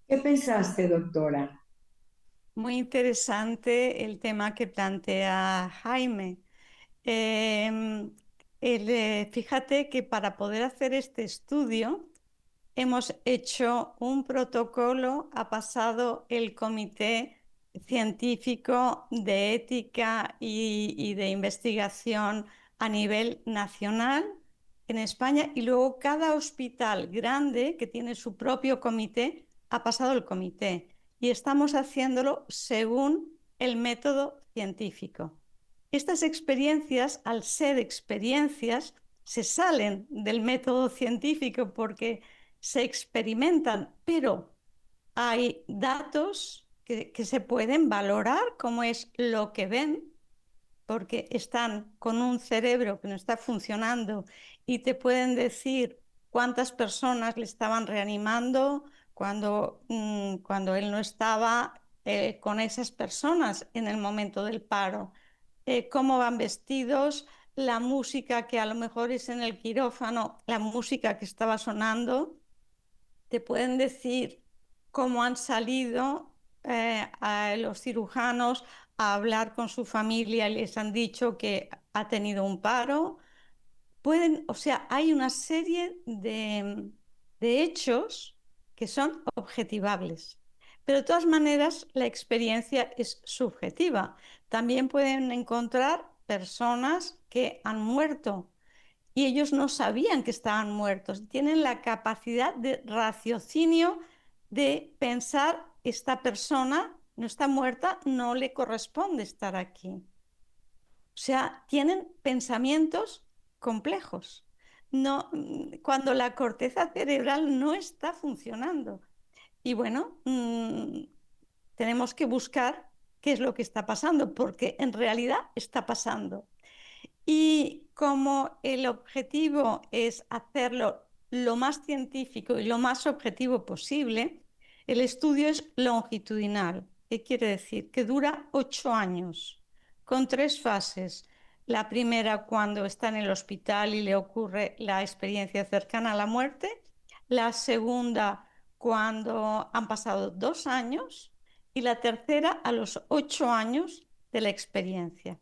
¿Qué pensaste, doctora? Muy interesante el tema que plantea Jaime. Em, Fíjate que para poder hacer este estudio hemos hecho un protocolo, ha pasado el Comité Científico de Ética y de Investigación a nivel nacional en España, y luego cada hospital grande que tiene su propio comité ha pasado el comité, y estamos haciéndolo según el método científico. Estas experiencias, al ser experiencias, se salen del método científico porque se experimentan, pero hay datos que se pueden valorar, como es lo que ven, porque están con un cerebro que no está funcionando y te pueden decir cuántas personas le estaban reanimando cuando él no estaba con esas personas en el momento del paro, cómo van vestidos, la música que a lo mejor es en el quirófano, la música que estaba sonando. Te pueden decir cómo han salido a los cirujanos a hablar con su familia y les han dicho que ha tenido un paro. Pueden, o sea, hay una serie de hechos que son objetivables. Pero de todas maneras, la experiencia es subjetiva. También pueden encontrar personas que han muerto y ellos no sabían que estaban muertos. Tienen la capacidad de raciocinio de pensar, esta persona no está muerta, no le corresponde estar aquí. O sea, tienen pensamientos complejos. No, cuando la corteza cerebral no está funcionando. Y bueno, tenemos que buscar qué es lo que está pasando, porque en realidad está pasando. Y como el objetivo es hacerlo lo más científico y lo más objetivo posible, el estudio es longitudinal. ¿Qué quiere decir? Que dura 8 años, con 3 fases. La primera, cuando está en el hospital y le ocurre la experiencia cercana a la muerte. La segunda, cuando han pasado 2 años. Y la tercera, a los 8 años de la experiencia,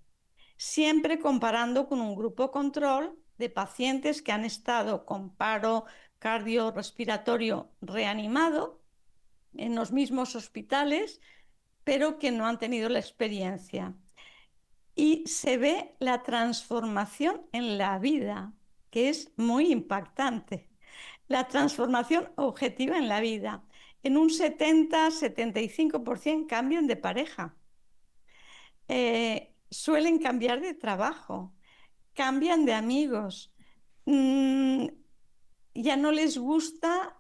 siempre comparando con un grupo control de pacientes que han estado con paro cardiorrespiratorio reanimado en los mismos hospitales, pero que no han tenido la experiencia. Y se ve la transformación en la vida, que es muy impactante. La transformación objetiva en la vida. En un 70-75% cambian de pareja. Suelen cambiar de trabajo, cambian de amigos, mm, ya no les gusta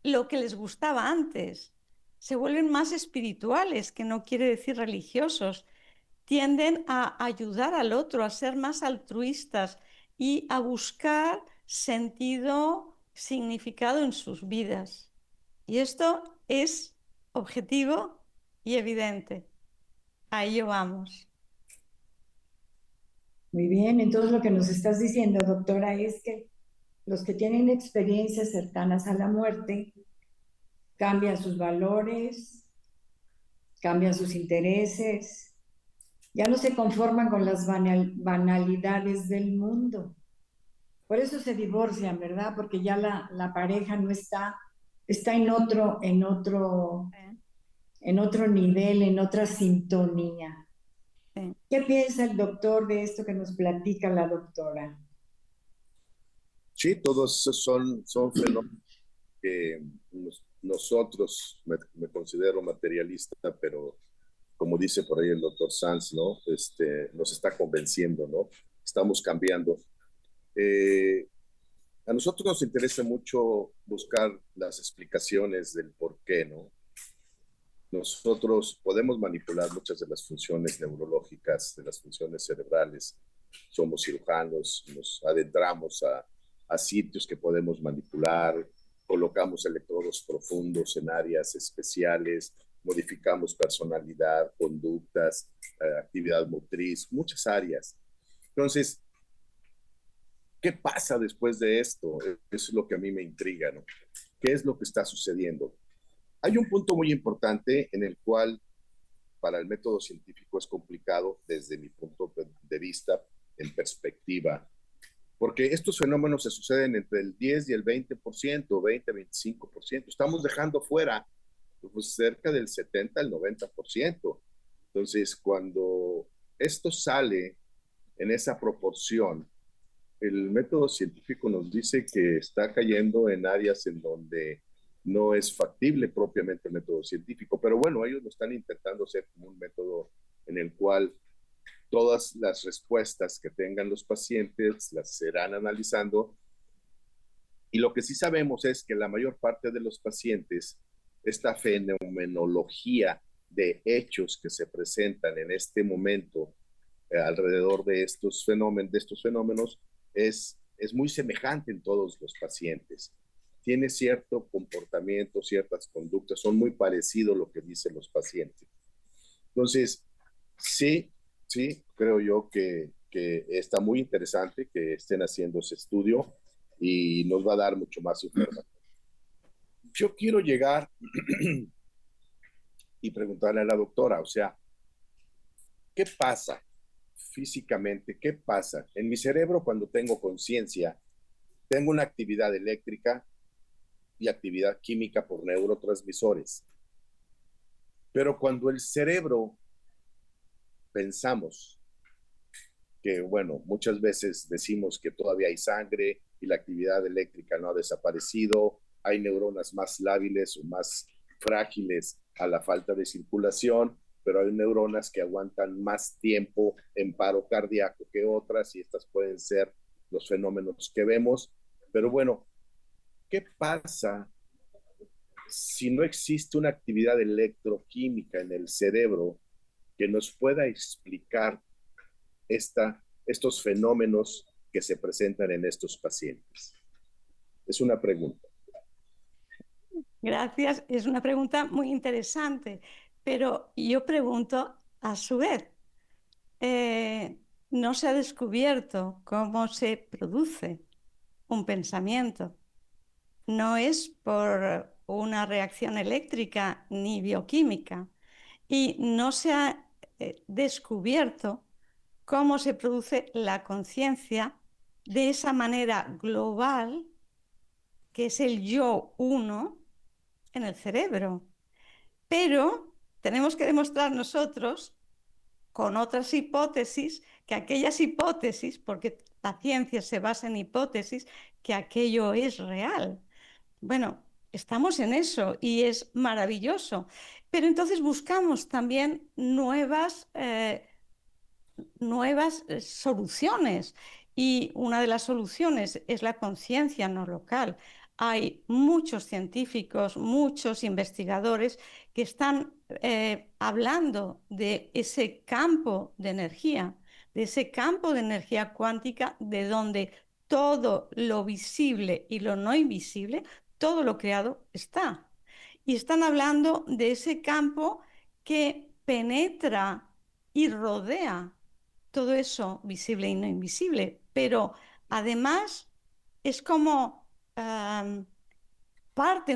lo que les gustaba antes, se vuelven más espirituales, que no quiere decir religiosos, tienden a ayudar al otro, a ser más altruistas y a buscar sentido, significado en sus vidas. Y esto es objetivo y evidente. A ello vamos. Muy bien, entonces lo que nos estás diciendo, doctora, es que los que tienen experiencias cercanas a la muerte cambian sus valores, cambian sus intereses, ya no se conforman con las banalidades del mundo. Por eso se divorcian, ¿verdad? Porque ya la pareja no está, está Sí, en otro nivel, en otra sintonía. sí. ¿Qué piensa el doctor de esto que nos platica la doctora? Sí, todos esos son fenómenos que nosotros, me considero materialista, pero como dice por ahí el doctor Sanz, ¿no? Nos está convenciendo, ¿no? Estamos cambiando. Eh, a nosotros nos interesa mucho buscar las explicaciones del por qué, ¿no? Nosotros podemos manipular muchas de las funciones neurológicas, de las funciones cerebrales. Somos cirujanos, nos adentramos a sitios que podemos manipular, colocamos electrodos profundos en áreas especiales, modificamos personalidad, conductas, actividad motriz, muchas áreas. Entonces, ¿qué pasa después de esto? Eso es lo que a mí me intriga, ¿no? ¿Qué es lo que está sucediendo? Hay un punto muy importante en el cual para el método científico es complicado desde mi punto de vista en perspectiva, porque estos fenómenos se suceden entre el 10 y el 20%, 20-25%. Estamos dejando fuera pues, cerca del 70 al 90%. Entonces, cuando esto sale en esa proporción, el método científico nos dice que está cayendo en áreas en donde no es factible propiamente el método científico, pero bueno, ellos lo están intentando hacer como un método en el cual todas las respuestas que tengan los pacientes las serán analizando. Y lo que sí sabemos es que la mayor parte de los pacientes, esta fenomenología de hechos que se presentan en este momento alrededor de estos fenómenos es muy semejante en todos los pacientes. Tiene cierto comportamiento, ciertas conductas, son muy parecidos a lo que dicen los pacientes. Entonces, sí, creo yo que está muy interesante que estén haciendo ese estudio y nos va a dar mucho más información. Yo quiero llegar y preguntarle a la doctora, o sea, ¿qué pasa físicamente? ¿Qué pasa? En mi cerebro, cuando tengo conciencia, tengo una actividad eléctrica y actividad química por neurotransmisores. Pero cuando el cerebro pensamos que, bueno, muchas veces decimos que todavía hay sangre y la actividad eléctrica no ha desaparecido, hay neuronas más lábiles o más frágiles a la falta de circulación, pero hay neuronas que aguantan más tiempo en paro cardíaco que otras y estas pueden ser los fenómenos que vemos. Pero bueno, ¿qué pasa si no existe una actividad electroquímica en el cerebro que nos pueda explicar estos fenómenos que se presentan en estos pacientes? Es una pregunta. Gracias, es una pregunta muy interesante, pero yo pregunto a su vez, no se ha descubierto cómo se produce un pensamiento. No es por una reacción eléctrica ni bioquímica y no se ha descubierto cómo se produce la conciencia de esa manera global que es el yo uno en el cerebro. Pero tenemos que demostrar nosotros con otras hipótesis que aquellas hipótesis, porque la ciencia se basa en hipótesis, que aquello es real. Bueno, estamos en eso y es maravilloso, pero entonces buscamos también nuevas soluciones y una de las soluciones es la conciencia no local. Hay muchos científicos, muchos investigadores que están hablando de ese campo de ese campo de energía cuántica de donde todo lo visible y lo no invisible, todo lo creado está. Y están hablando de ese campo que penetra y rodea todo eso visible y no invisible, pero además es como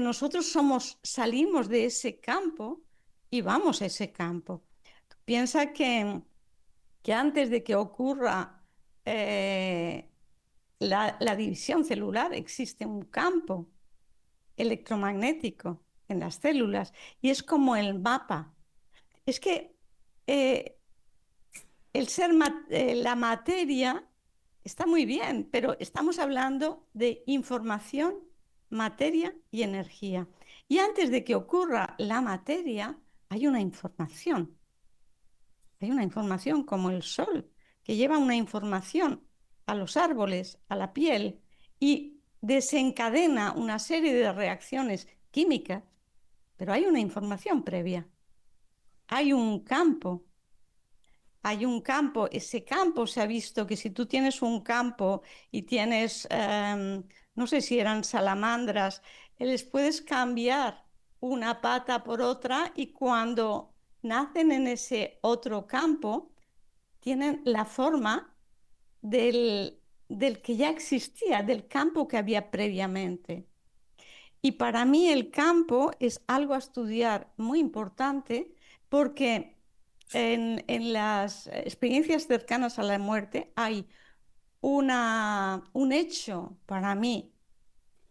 nosotros salimos de ese campo y vamos a ese campo. Piensa que antes de que ocurra la división celular existe un campo electromagnético en las células y es como el mapa. Es que la materia está muy bien, pero estamos hablando de información, materia y energía. Y antes de que ocurra la materia, hay una información. Hay una información como el sol, que lleva una información a los árboles, a la piel, y desencadena una serie de reacciones químicas, pero hay una información previa. Hay un campo. Ese campo se ha visto que si tú tienes un campo y tienes, no sé si eran salamandras, les puedes cambiar una pata por otra y cuando nacen en ese otro campo, tienen la forma del que ya existía, del campo que había previamente. Y para mí el campo es algo a estudiar muy importante porque en las experiencias cercanas a la muerte hay un hecho para mí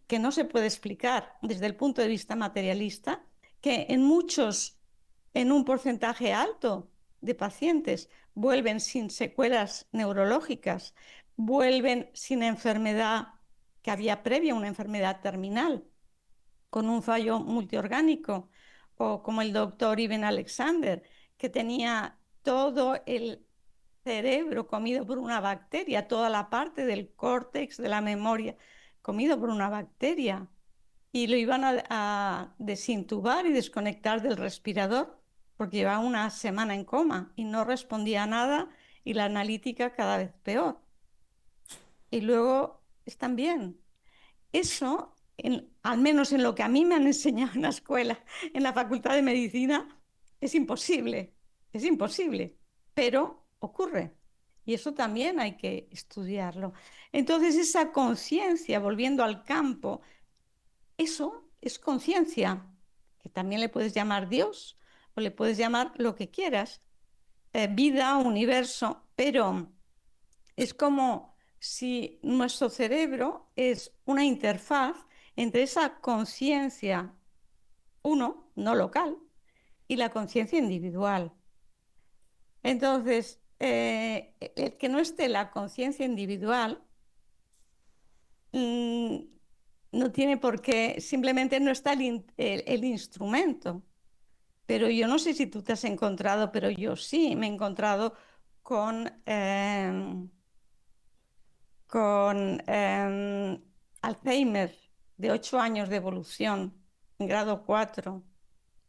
que no se puede explicar desde el punto de vista materialista, que en un porcentaje alto de pacientes, vuelven sin secuelas neurológicas, vuelven sin enfermedad que había previa, una enfermedad terminal, con un fallo multiorgánico, o como el doctor Iben Alexander, que tenía todo el cerebro comido por una bacteria, toda la parte del córtex de la memoria comido por una bacteria, y lo iban a desintubar y desconectar del respirador porque llevaba una semana en coma y no respondía a nada, y la analítica cada vez peor. Y luego están bien. Eso, al menos en lo que a mí me han enseñado en la escuela, en la Facultad de Medicina, es imposible, pero ocurre. Y eso también hay que estudiarlo. Entonces, esa conciencia, volviendo al campo, eso es conciencia, que también le puedes llamar Dios o le puedes llamar lo que quieras, vida, universo, pero es como si nuestro cerebro es una interfaz entre esa conciencia, uno, no local, y la conciencia individual. Entonces, el que no esté la conciencia individual mm, no tiene por qué, simplemente no está el instrumento. Pero yo no sé si tú te has encontrado, pero yo sí me he encontrado con, con Alzheimer de 8 años de evolución, en grado 4,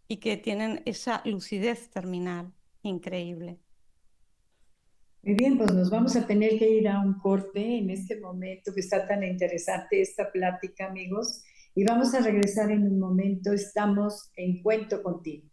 y que tienen esa lucidez terminal increíble. Muy bien, pues nos vamos a tener que ir a un corte en este momento que está tan interesante esta plática, amigos, y vamos a regresar en un momento. Estamos en Cuento Contigo.